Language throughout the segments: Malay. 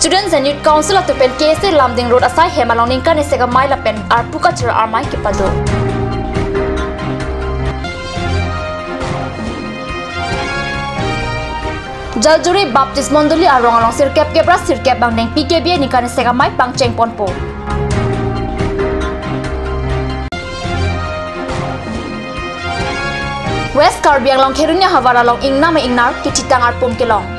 Students and Youth Council at Pen KC Lamding Road asai hemalong ningkan isega mai la pen arpuka chira armai kipado. Jaljuri Baptist Monduli arong along sirkep kebra sirkep bang neng PKB nikan isega mai pangcheng ponpo. West Karbi along Kerunya Havara long ingna ma ingnar kititang arpum kelong.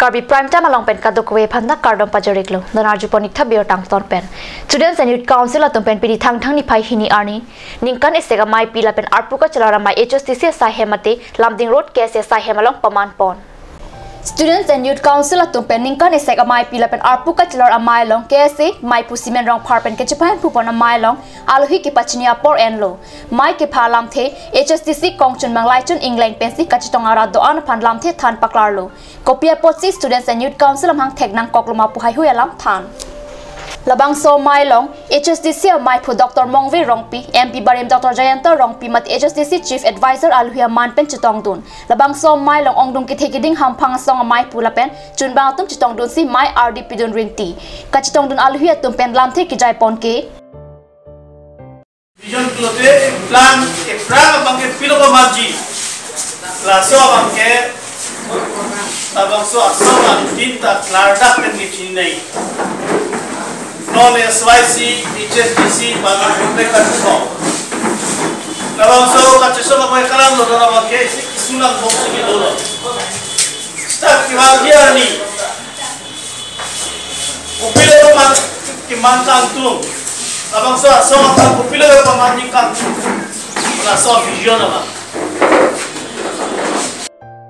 Karbi prime time along pen kadokwe phanda kardom pajariklo donarju ponik thabir tang ton pen Students and Youth Council atom pen pidi thang thang ni phai hini arni ningkan isega mai pila pen arpuka chalara mai HSTC sa hemate lamding road kese sa hemalong paman pon Students and Youth Council atom pen ningkan isega mai pila pen arpuka chalara mai long kese mai pusimen rong phar pen kechipan pupona mai long alhi ki pachnia por enlo mai ke phalam the HSTC kongchun manglai chun England pen si kachitong ara do an phan lam the than paklarlo Kopia Potsi Students and Youth Council amhang thegnang kokluma puhai huyalam than Labang so mai long HSTC mai phu Dr Mongvi Rongpi MP Barim Dr Jayanta Rongpi mat HSTC Chief Advisor Alhuya Man pen chitong dun Labang so mai long ongdung ki thekiding hamphang song mai pula pen chunbang tum chitong dun si mai RDP dun ringti kachitong dun Alhuya tum pen lam the ki jai pon ke Vision klote plan efrang bangke pilo ko marji la so bangke abang so asama tinta lardak pen ki chinai non SYC HSTC bangke protect ko abang so kachiso ba mai kalam lo na bangke isulang box ki dolo start ki hagia ni upilo ko man ki mantang tu abang so asama upilo ko pamani kan la so vision ba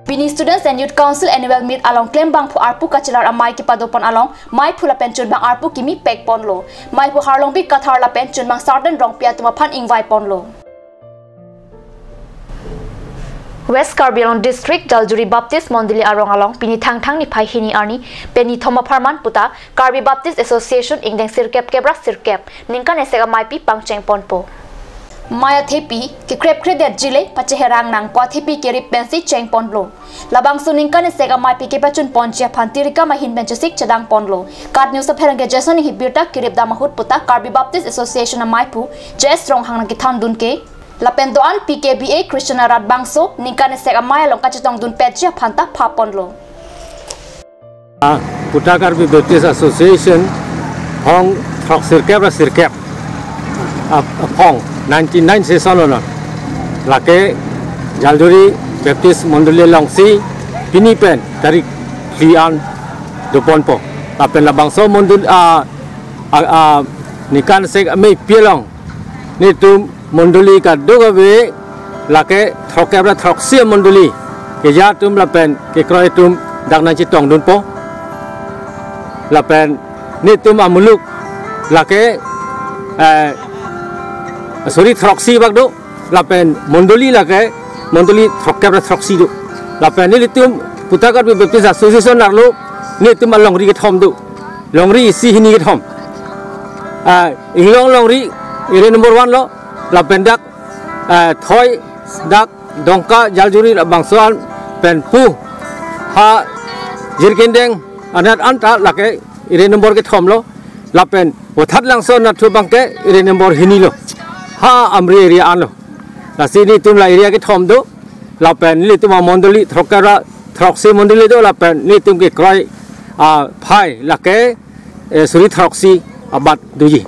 Bini Students and Youth Council annual meet along Klembang pu arpu kachilar amai ki padopon along mai phula penchun bang arpu kimi pek ponlo mai pu harlong bi kathar la penchun bang sarden rong pia tuma phan ingwai ponlo West Karbi along district Jaljuri Baptist Mondili arong along pini thang thang ni phai hini arni peni thoma pharman puta Karbi Baptist Association ingdeng sirkep kebra sirkep ningkan esega mai pi pangcheng ponpo Maya thepi ki krep kredet jile pache herang nang pa thepi ke rip pensi cheng ponlo labang suning kan sega mai pi ke pachun ponchia phantirika ma hin benchasik chadang ponlo card news of herang ke jason hi birta kirip da mahut puta Karbi Baptist Association mai pu jes rong hang ki thang dun ke lapendo an PKBA Christian Rat bangso ningkan sega mai long kachitong dun pechia phanta pha ponlo puta Karbi Baptist Association hong thok sirkep phong 99 season na lake Jaljuri Baptist Monduli Longsi pinipen dari Lian Doponpo tapen labang so mondul nikan sek me pielong ni tum monduli ka dogabe lake thokebra thoksia monduli ke ya tum lapen ke kroi tum dagna chitong dunpo lapen ni tum amuluk lake sorry throksi bagdo lapen mondoli lake mondoli thokabra throksi do lapen ni litum puta Karbi Baptist Association narlo ni tum longri ke thom do longri si hini ke thom inglong longri ire number 1 lo lapen dak thoi dak dongka Jaljuri bangsoan pen pu ha jirkendeng anat anta lake ire number ke thom lo lapen wathat langson na thu bangke ire number hini lo ha amri area ano la sini tumla area ke thom do la pen li tuma mondoli thokara throksi mondoli do la pen ni tum ke kroi phai la ke suri throksi abat duji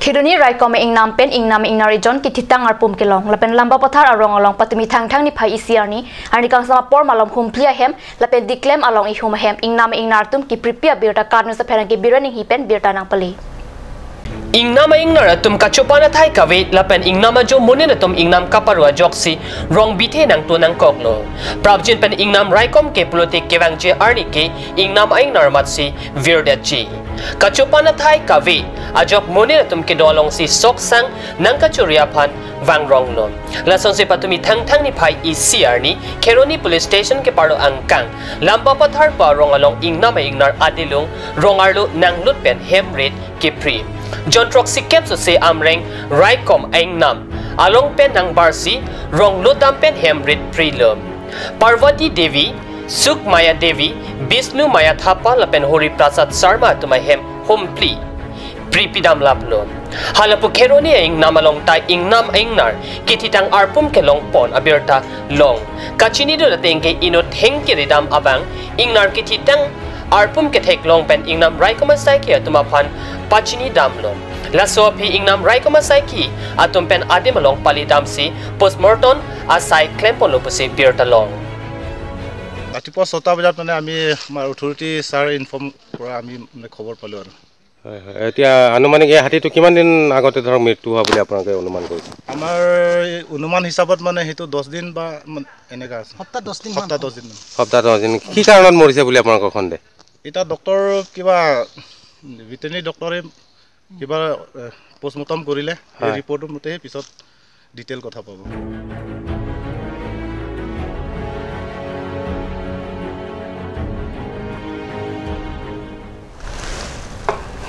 Khiduni rai kome ingnam pen ingnam ingnari jon ki thitang arpum kelong lapen lamba pathar arong along patumi thang thang ni phai isiarni ani kang sama por malom humplia hem lapen diklem along i hum hem ingnam ingnartum ki prepare birta karnu sa pherang ki biraning hi pen birta nang pali Ingnama ingnar atum kachopana thai kawet lapen ingnama jo munin atum ingnam kaparua joksi rong bithe nang tu nang koklo pravjin pen ingnam raikom ke politik kewangje arni ke ingnam ingnar matsi virdachi kachopana thai kawet ajok munin atum ke dolong si soksang nang kachuria phan wangrong lo lason se patumi thang thang ni phai icr ni keroni police station ke paro angkang lamba pathar pa rong along ingnama ingnar adilung rongarlu nang lut pen hemrit ke pri John Troxy Kepso se amreng Raikom Aing Nam along pen nang Barsi rong Lodam pen Hemrit Prilum Parvati Devi Suk Maya Devi Bisnu Maya Thapa lapen Hori Prasad Sarma tumahem Humpli Pripidam Laplo Halapu Keroni Aing Namalong Tai Ing Nam Aing Nar Kititang Arpum Kelong Pon Abirta Long Kachinido Latengke Inot Hengkiridam Abang Ing Nar Kititang Arpum Ketek Long Pen Ing Nam Raikoma Saiki Tumapan Pachini Damlon Laso Pi Ing Nam Raikoma Saiki Atum Pen Adimalong Palidamsi Postmortem Asai Klempon Lopusi Birta Long ৰাতিপুৱা 6টা বজাত মানে আমি আমাৰ authority sir inform কৰা আমি মানে খবৰ পালো আৰু হয় হয় এতিয়া আনুমানিক এই হাতীটো কিমান দিন আগতে ধৰক মৃত্যু হোৱা বুলি আপোনালোকে অনুমান কৰিছে আমাৰ অনুমান হিচাপত মানে হেতু 10 দিন বা এনেকা আছে সপ্তাহ 10 দিন কি কাৰণত মৰিছে বুলি আপোনালোকৰ সন্দেহ এটা ডক্টৰ কিবা ভেটেৰিনাৰী ডক্টৰে কিবা পোষ্টমৰ্টম কৰিলে এই ৰিপৰ্টৰ মতে পিছত ডিটেইল কথা পাব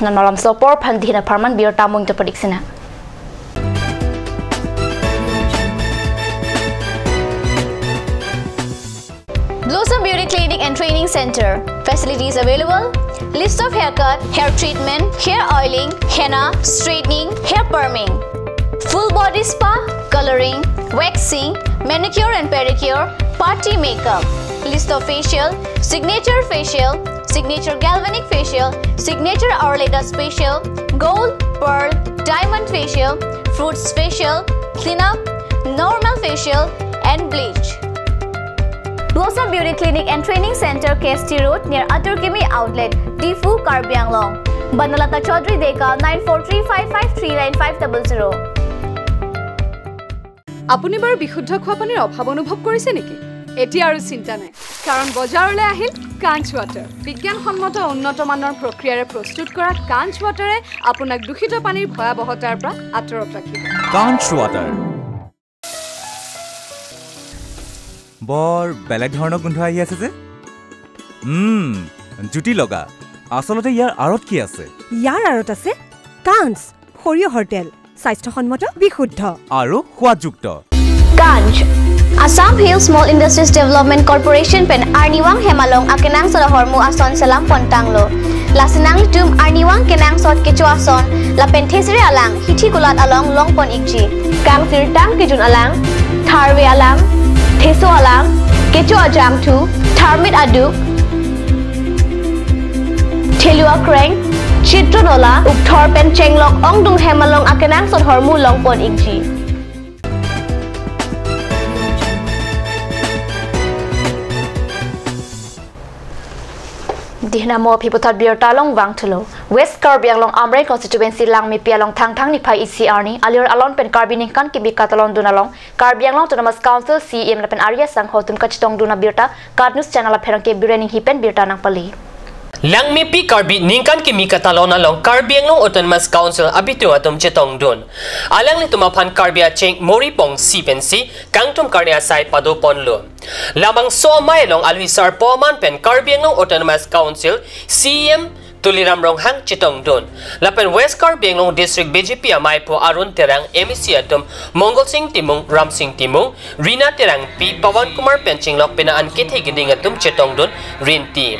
nan malam sopor pandhina parman biar tamung to prediksina Blossom Beauty Clinic and Training Center facilities available list of haircut hair treatment hair oiling henna straightening hair perming full body spa coloring waxing manicure and pedicure party makeup list of facial signature galvanic facial, signature Aurelata facial, gold, pearl, diamond facial, fruits facial, cleanup, normal facial, and bleach. Blossom Beauty Clinic and Training Center, KST Road near Aturkimi Outlet, Difu, Karbi Anglong. Banalata Chaudhary Deka 9435539500. আপুনি বাৰু বিশুদ্ধ খোৱা পানীৰ অভাৱ অনুভৱ কৰিছে নেকি এতিয়া আৰু চিন্তা নাই কাৰণ বজাৰলৈ আহিল কাঞ্চ ওয়াটাৰ বিজ্ঞানসন্মত উন্নত মানৰ প্ৰক্ৰিয়াৰে প্ৰস্তুত কৰা কাঞ্চ ওয়াটাৰে আপোনাক দূষিত পানীৰ ভয়াবহতাৰ পৰা আঁতৰত ৰাখিব কাঞ্চ ওয়াটাৰ বৰ বেলেগ ধৰণৰ গোন্ধ আহি আছে যে জুটি লগা আসলতে ইয়াৰ আৰত কি আছে ইয়াৰ আৰত আছে কাঞ্চ সৰিয়হৰ তেল স্বাস্থ্যসন্মত বিশুদ্ধ আৰু সোৱাদযুক্ত Kanj Assam Hill Small Industries Development Corporation pen Arniwang Hemalong akenang sa hormu ason salam pontanglo lasinang tum Arniwang kenang sot kecu ason la penthesire alang hithi kulat along longpon ikji kang sirtang kijun alang tharwe alang theso alang kecu ajam thu tharmit aduk thelua kreng chitronola ukthor pen chenglok ongdung Hemalong akenang sot hormu longpon ikji Dihnamo piputat biar talong wang tulo West Karbi Anglong Amrei constituency lang mi pialong thang ni pai ECR ni alir alon pen Karbi ningkan kibi katalon dunalong Karbi Anglong Autonomous Council CM pen Arya sang hotun kachitong duna birta Card News channel pherang ke birening hipen birta nang pali Lang mi pi Karbi ningkan kimi katalon along Karbi Anglong Autonomous Council abitu atum chetong dun alang ni tumapan Karbi acheng mori pong sipensi kangtum karnia sai pado ponlo Lamang so mailong alwisar poman pen Karbi Anglong Autonomous Council CM Tuliram rong hang chitong dun lapen West Karbi Anglong District BJP amai po Arun Terang MEC atum Mongol Singh Timung Ram Singh Timung Rina Terang P Pawan Kumar Penching lok pinaan kithe giding atum chitong dun rin team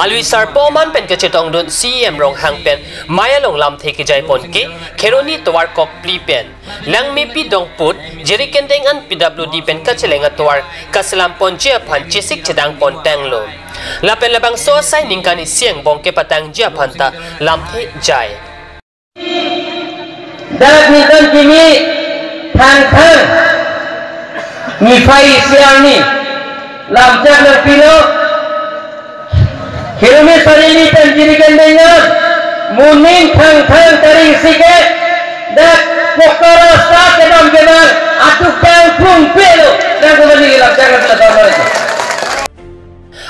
alwisar poman pen ke chitong dun CM rong hang pen mayalong lam theke jai pon ke kheroni towar kok pli pen lang mi pi dong put jerikendeng an PWD pen kachelenga towar kasalam pon je phan chisik chedang pon tanglo lapen labang so sai ningkani siang bongke patang jia phanta lamthe jai darat ningkan kimi thang mi phai siang ni lamjak na pino hirumi sarili pen jerikendeng muning thang tari sike dak pokora sa kedam kedam atuk tang pung pelo dan kembali lamjak na pino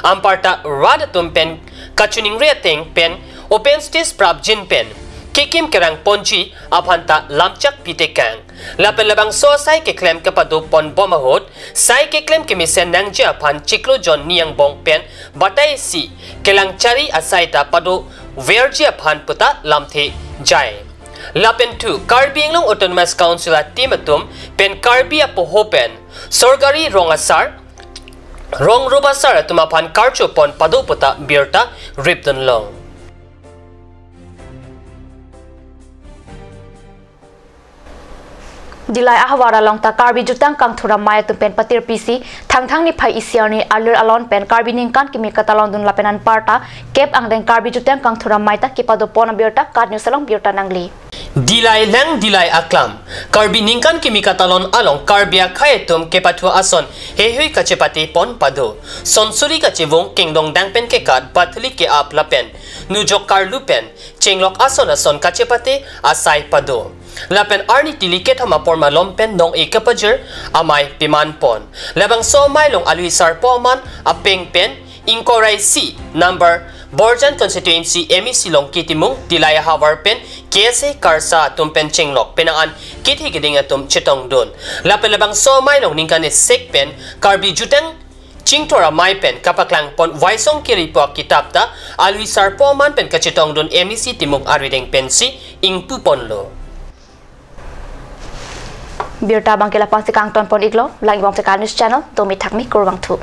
Amparta rada tumpen kachuning rating pen open stage prabjin pen kikim kerang ponchi aphanta lamchak pitekang lapen labang so sai ke claim kapadu pon bomahot sai ke claim ke misen nangja phan chiklo jon niang bong pen batai si kelang chari asai ta padu verji phan puta lamthe jai lapen tu Karbi inglong Autonomous Council at timatum pen Karbi apo hopen sorgari rongasar rong rubasar at tumapan karcho pon paduputa birta ripton long. Dilai ahwara long ta Karbi jutang kang thura maya tu pen patir PC thang ni phai isiar ni alur alon pen Karbi ningkan kimi katalon dun lapenan parta kep ang den Karbi jutang kang thura maita kipado pona birta kad new salong birta nangli. Dilai lang dilai aklam Karbi ningkan kimi katalon along Karbia khayetum kepatua ason hehui kachepati pon pado sonsuri kachevong kingdong dangpen ke kad patli ke ap lapen nujok karlupen chenglok ason kachepati asai pado lapen arni tiliket hama porma lompen nong ikapajer amai piman pon labang so mailong aluisar poman apeng pen inkorai si number Borjan constituency MEC long kitimung dilaya hawar pen KSA karsa tumpen chenglok penaan kiti giding atum chitong don lapen labang so mailong ningkan sek pen Karbi juteng Chingtora mai pen kapaklang pon waisong kiripo kitapta aluisar poman pen kachitong don MEC timung arideng pensi ing pupon lo. Birta bangkila pang si kang ton pon iglo lagi bang si news channel domi thakmi kurwang thu.